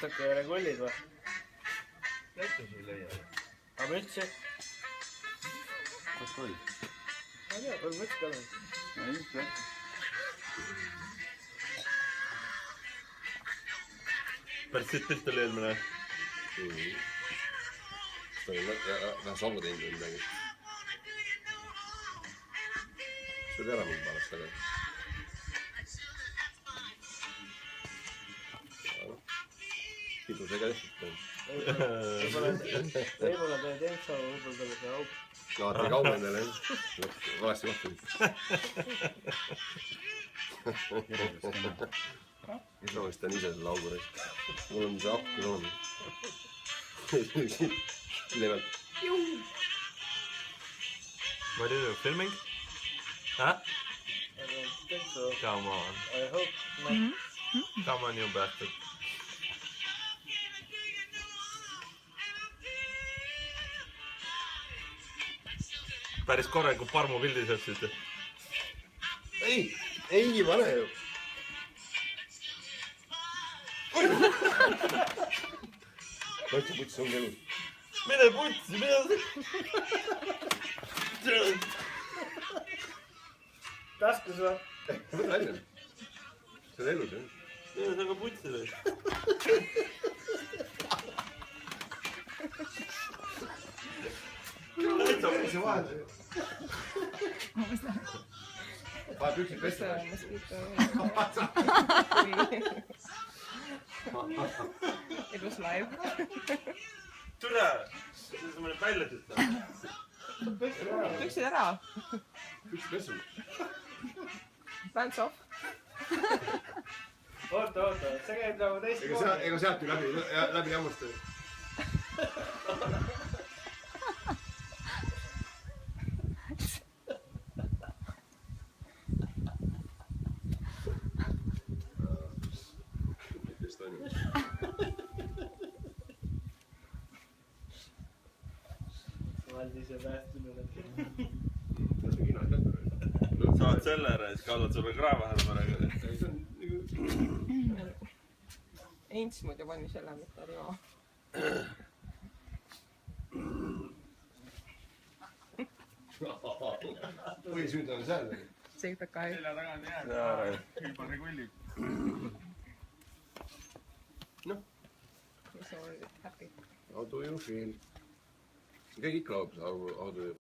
natuke ei ole kullid või? Lätus ei leia. Aga mütsi? Kas oli? Ma ei tea, võib müts ka või? Ja just lätus. Päris siit pilt oli eelmine. Ta oli vähe savu teinud või midagi. See oli ära mind pärast tagasi. Kidusega lihtsalt. Võib-olla ta ei teinud savu, võib-olla ta oli see auk. Naati kaugendale. Valesti kohta. Proovistan ise selle augu reist. Mul on see akku on. Ülevalt. What are you filming? Huh? I don't think so. Come on. I hope not. Come on, you bastard. Päris korraliku parmu pildi saatsid. Ei pane ju. Võtsi putsi, ongi elus. Mine putsi, mine! Taskus või? Võta välja. See on elus, jah. Mine sa ka putsi või? Täitsa putsi vahel. Vahe püksid pesta. It was live. Tule! See on mõne välja tütta. Püksid ära. Püksid pesta. Pants off. Oota, see käib nagu teist Ega sealt ju läbi jammusta. Valdis ja päästunud. Saad selle ära, siis kallad sulle kraavahele praegu. Aints muidu valmis jälle, mitte Rivo. Põhisüüd on seal. Say the guy. Selja taga on jääd. Hüppari kullid. Noh. He's already happy. How do you feel? Keegi ikka laulab, how do you